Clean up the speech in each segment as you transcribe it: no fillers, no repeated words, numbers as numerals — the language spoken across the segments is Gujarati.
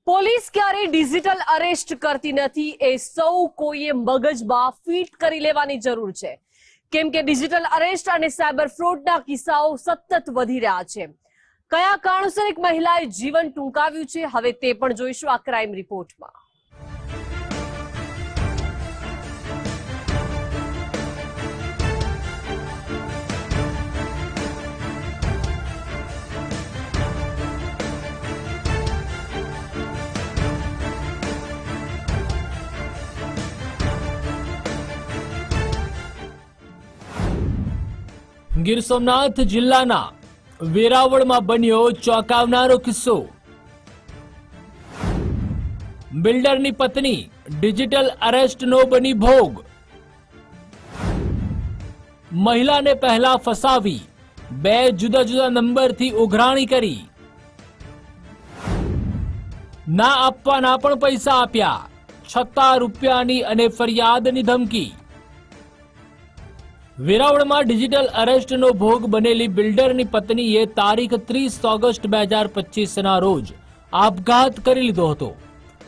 પોલીસ ક્યારે ડિજિટલ અરેસ્ટ કરતી નથી એ સૌ કોઈએ મગજમાં ફિટ કરી લેવાની જરૂર છે, કેમ કે ડિજિટલ અરેસ્ટ અને સાયબર ફ્રોડના કિસ્સાઓ સતત વધી રહ્યા છે. કયા કારણોસર એક મહિલાએ જીવન ટૂંકાવ્યું છે, હવે તે પણ જોઈશું આ ક્રાઇમ રિપોર્ટમાં. ગીર સોમનાથ જિલ્લાના વેરાવળમાં બન્યો ચોંકાવનારો કિસ્સો. બિલ્ડરની પત્ની ડિજિટલ અરેસ્ટનો બની ભોગ. મહિલાને પહેલા ફસાવી 2 જુદા જુદા નંબરથી ઉઘરાણી કરી. ના આપવાના પણ પૈસા આપ્યા, છતાં રૂપિયાની અને ફરિયાદની ધમકી. વેરાવળમાં ડિજિટલ અરેસ્ટનો ભોગ બનેલી બિલ્ડરની પત્નીએ તારીખ 30 ઓગસ્ટ 2025ના રોજ આપઘાત કરી લીધો હતો.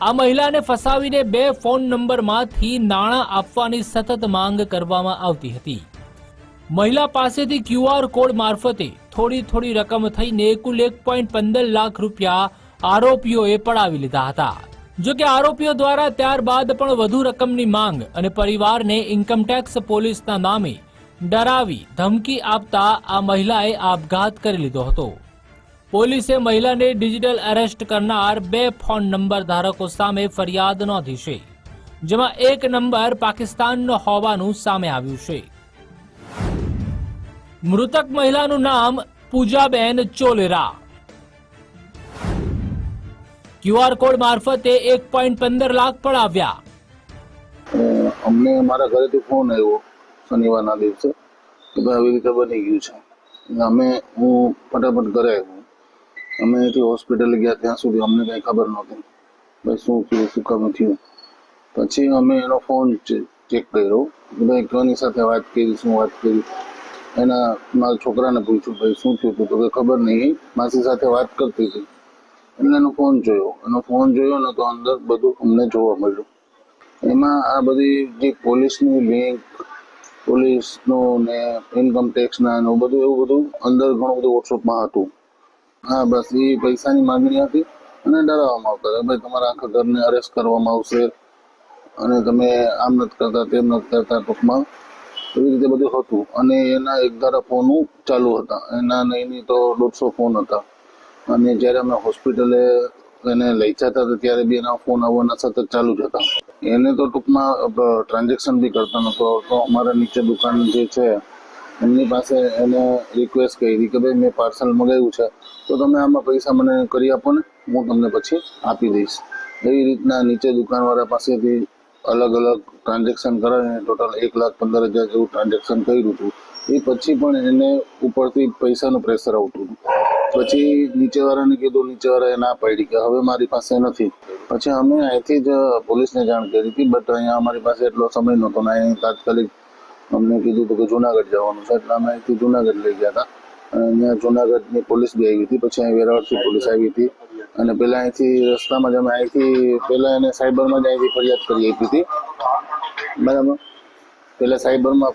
આ મહિલાને ફસાવીને 2 ફોન નંબરમાંથી નાણાં આપવાની સતત માંગ કરવામાં આવતી હતી. મહિલા પાસેથી QR કોડ મારફતે થોડી રકમ થઈને કુલ 1.15 લાખ રૂપિયા આરોપીઓએ પડાવી લીધા હતા. જો કે આરોપીઓ દ્વારા ત્યારબાદ પણ વધુ રકમની માંગ અને પરિવારને ઇન્કમટેક્સ પોલીસના નામે ડરાવી ધમકી આપતા આ મહિલાએ આપઘાત કરી લીધો હતો. પોલીસે મહિલાને ડિજિટલ અરેસ્ટ કરનાર 2 ફોન નંબર ધારકો સામે ફરિયાદ નોંધી છે, જેમાં એક નંબર પાકિસ્તાનનો હોવાનું સામે આવ્યું છે. મૃતક મહિલાનું નામ પૂજાબેન ચોલેરા. QR કોડ મારફતે 1.15 લાખ પડાવ્યા. અમને મારા ઘરેથી ફોન આવ્યો શનિવારના દિવસે કે ભાઈ આવી રીતે બની ગયું છે. હું ફટાફટ ઘરે આવ્યો. અમે અહીંથી હોસ્પિટલે ગયા, ત્યાં સુધી અમને કંઈ ખબર નહોતી ભાઈ શું થયું, શું કામ થયું. પછી અમે એનો ફોન ચેક કર્યો કે ભાઈ કોની સાથે વાત કરી, શું વાત કરી. એના મારા છોકરાને પૂછ્યું ભાઈ શું થયું હતું, તો કે ખબર નહીં, માસી સાથે વાત કરતી હતી. એટલે એનો ફોન જોયો ને તો અંદર બધું અમને જોવા મળ્યું. એમાં આ બધી જે પોલીસની લિંક, પોલીસનું ને ઇન્કમ ટેક્સના એવું બધું અંદર ઘણું બધું વોટ્સઅપમાં હતું. હા, બસ એ પૈસાની માંગણી હતી અને ડરાવવામાં આવતા હતા ભાઈ તમારા આખા ઘરને અરેસ્ટ કરવામાં આવશે અને તમે આમ નથી કરતા, તેમ નથી કરતા. ટૂંકમાં એવી રીતે બધું હતું. અને એના 11 ફોનો ચાલુ હતા. એના નહીં તો 150 ફોન હતા. અને જ્યારે અમે હોસ્પિટલે એને લઈ જતા હતા ત્યારે બી એના ફોન આવવાના સતત ચાલુ જ હતા. એને તો ટૂંકમાં ટ્રાન્ઝેક્શન બી કરતા નહોતો. તો અમારા નીચે દુકાન જે છે એમની પાસે એને રિક્વેસ્ટ કરી કે ભાઈ મેં પાર્સલ મંગાવ્યું છે તો તમે આમાં પૈસા મને કરી આપો ને, હું તમને પછી આપી દઈશ. એવી રીતના નીચે દુકાનવાળા પાસેથી અલગ ટ્રાન્ઝેક્શન કરાવીને ટોટલ 1,15,000 જેવું ટ્રાન્ઝેક્શન કર્યું હતું. એ પછી પણ એને ઉપરથી પૈસાનું પ્રેશર આવતું હતું. પછી નીચેવાળાને કીધું, નીચેવાળાએ ના પાડી કે હવે મારી પાસે નથી. પછી અમે અહીંથી જ પોલીસને જાણ કરી હતી, બટ અહીંયા અમારી પાસે એટલો સમય નહોતો ને અહીં તાત્કાલિક અમને કીધું હતું કે જુનાગઢ જવાનું છે, એટલે અમે અહીંથી જુનાગઢ લઈ ગયા હતા. અને અહીંયા જુનાગઢની પોલીસ બી આવી હતી. પછી અહીં વેરાવળથી પોલીસ આવી હતી. અને પહેલાં અહીંથી રસ્તામાં જ અમે પહેલાં એને સાયબરમાં જ અહીંથી ફરિયાદ કરી આપી હતી. બરાબર, પહેલાં સાયબરમાં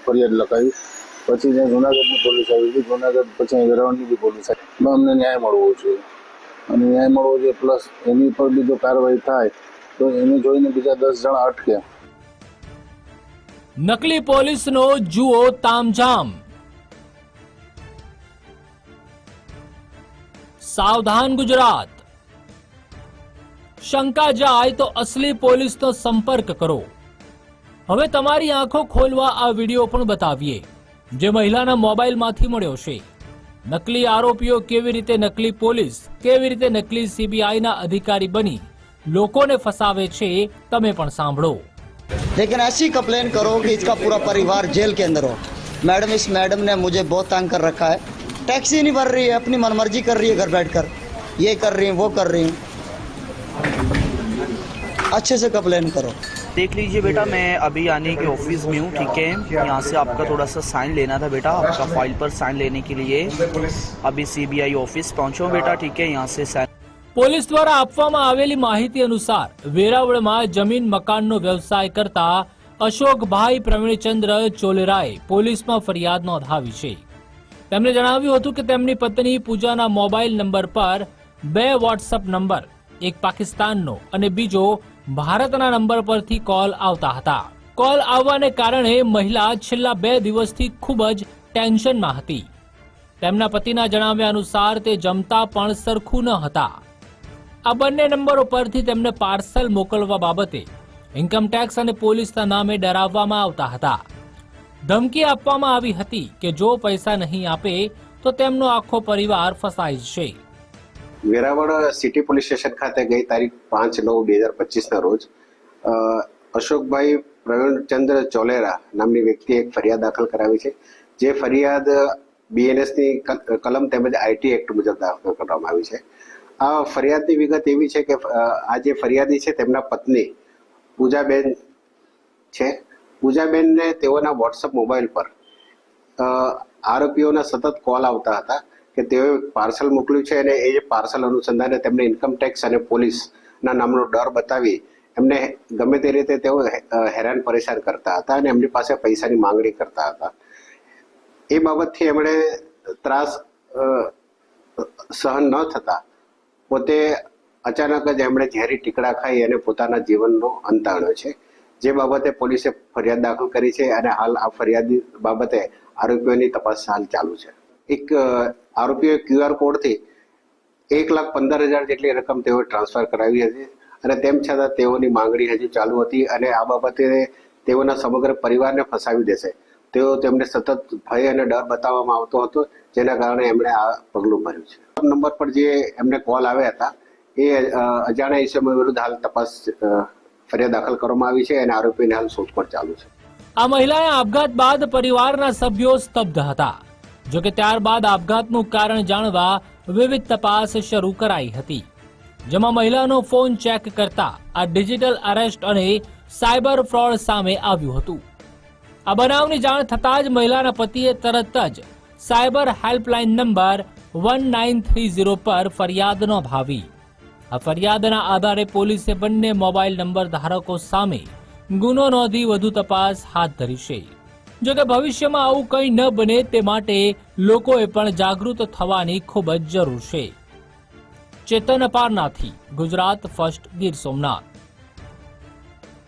ફરિયાદ લખાવી, પછી જ્યાં જુનાગઢની પોલીસ આવી હતી, જુનાગઢ પછી વેરાવળની બી પોલીસ આવી. અમને ન્યાય મળવો જોઈએ અને ન્યાય મળવો જોઈએ, પ્લસ એની પર બી જો કાર્યવાહી થાય તો એને જોઈને બીજા 10 જણા અટકે. નકલી પોલીસનો જુઓ તામઝામ. સાવધાન ગુજરાત. શંકા જાય તો અસલી પોલીસનો સંપર્ક કરો. હવે તમારી આંખો ખોલવા આ વિડીયો પણ બતાવીએ જે મહિલાના મોબાઈલમાંથી મળ્યો છે. નકલી આરોપીઓ કેવી રીતે નકલી પોલીસ, કેવી રીતે નકલી CBIના અધિકારી બની લોકોને ફસાવે છે, તમે પણ સાંભળો. लेकिन ऐसी कंप्लेन करो कि इसका पूरा परिवार जेल के अंदर हो. मैडम, इस मैडम ने मुझे बहुत तंग कर रखा है, टैक्सी नहीं भर रही है, अपनी मनमर्जी कर रही है घर बैठकर, ये कर रही हैं, वो कर रही हैं. अच्छे से कंप्लेन करो. देख लीजिए बेटा, मैं अभी आने के ऑफिस में हूँ, ठीक है. यहाँ से आपका थोड़ा सा साइन लेना था बेटा, आपका फाइल पर साइन लेने के लिए अभी CBI ऑफिस पहुँचा हूँ बेटा, ठीक है. यहाँ से साइन પોલીસ દ્વારા આપવામાં આવેલી માહિતી અનુસાર વેરાવળમાં જમીન મકાનનો વ્યવસાય કરતા અશોકભાઈ પ્રવીણચંદ્ર ચોલેરાએ પોલીસમાં ફરિયાદ નોંધાવી છે. તેમણે જણાવ્યું હતું કે તેમની પત્ની પૂજાના મોબાઈલ નંબર પર 2 વોટ્સઅપ નંબર, એક પાકિસ્તાનનો અને બીજો ભારતના નંબર પરથી કોલ આવતા હતા. કોલ આવવાને કારણે મહિલા છેલ્લા 2 દિવસથી ખૂબ જ ટેન્શનમાં હતી. તેમના પતિના જણાવ્યા અનુસાર તે જમતા પણ સરખું ન હતા. આ બંને નંબરો પરથી તેમને પાર્સલ મોકલવા બાબતે ઇન્કમટેક્સ અને પોલીસના નામે ડરાવવામાં આવતા હતા. ધમકી આપવામાં આવી હતી કે જો પૈસા નહીં આપે તો તેમનો આખો પરિવાર ફસાઈ જશે. વેરાવળ સિટી પોલીસ સ્ટેશન ખાતે ગઈ તારીખ 5/9/2025 ના રોજ અશોકભાઈ પ્રવીણચંદ્ર ચોલેરા નામની વ્યક્તિએ એક ફરિયાદ દાખલ કરાવી છે. જે ફરિયાદ BNS ની કલમ તેમજ IT એક્ટ મુજબ દાખલ કરવામાં આવી છે. આ ફરિયાદની વિગત એવી છે કે આ જે ફરિયાદી છે તેમના પત્ની પૂજાબેન છે. પૂજાબેનને તેઓના વોટ્સઅપ મોબાઈલ પર આરોપીઓના સતત કોલ આવતા હતા કે તેઓએ પાર્સલ મોકલ્યું છે અને એ પાર્સલ અનુસંધાને તેમને ઇન્કમટેક્સ અને પોલીસના નામનો ડર બતાવી એમને ગમે તે રીતે તેઓ હેરાન પરેશાન કરતા હતા અને એમની પાસે પૈસાની માંગણી કરતા હતા. એ બાબતથી એમણે ત્રાસ સહન ન થતા પોતે અચાનક જ એમણે ઝેરી ટીકડા ખાઈ અને પોતાના જીવનનો અંત આણ્યો છે. જે બાબતે પોલીસે ફરિયાદ દાખલ કરી છે અને હાલ આ ફરિયાદ બાબતે આરોપીઓની તપાસ હાલ ચાલુ છે. એક આરોપીઓએ QR કોડથી 1,15,000 જેટલી રકમ તેઓએ ટ્રાન્સફર કરાવી હતી અને તેમ છતાં તેઓની માંગણી હજુ ચાલુ હતી અને આ બાબતે તેઓના સમગ્ર પરિવારને ફસાવી દેશે તેમને સતત ભય અને ડર બતાવવામાં આવતો હતો, જેના કારણે એમણે આ પગલું ભર્યું છે. નંબર પર જે એમને કોલ આવ્યા હતા એ અજાણ્યા ઇસમો વિરુદ્ધ હાલ તપાસ ફરિયાદ દાખલ કરવામાં આવી છે અને આરોપીને હાલ શોધખોળ ચાલુ છે. આ મહિલાના આપઘાત બાદ પરિવારના સભ્યો સ્તબ્ધ હતા. જોકે ત્યારબાદ આપઘાતનું કારણ જાણવા વિવિધ તપાસ શરૂ કરાઈ હતી, જેમાં મહિલાનો ફોન ચેક કરતા આ ડિજિટલ અરેસ્ટ અને સાયબર ફ્રોડ સામે આવ્યું હતું. આ બનાવની જાણ થતાં જ મહિલાના પતિએ તરત જ સાયબર હેલ્પલાઇન નંબર 1930 પર ફરિયાદ નોંધાવી. આ ફરિયાદના આધારે પોલીસે બંને મોબાઈલ નંબર ધારકો સામે ગુનો નોંધી વધુ તપાસ હાથ ધરી છે. જોકે ભવિષ્યમાં આવું કંઈ ન બને તે માટે લોકોએ પણ જાગૃત થવાની ખૂબ જ જરૂર છે. ચેતન અપારનાથી, ગુજરાત ફર્સ્ટ, ગીર સોમનાથ.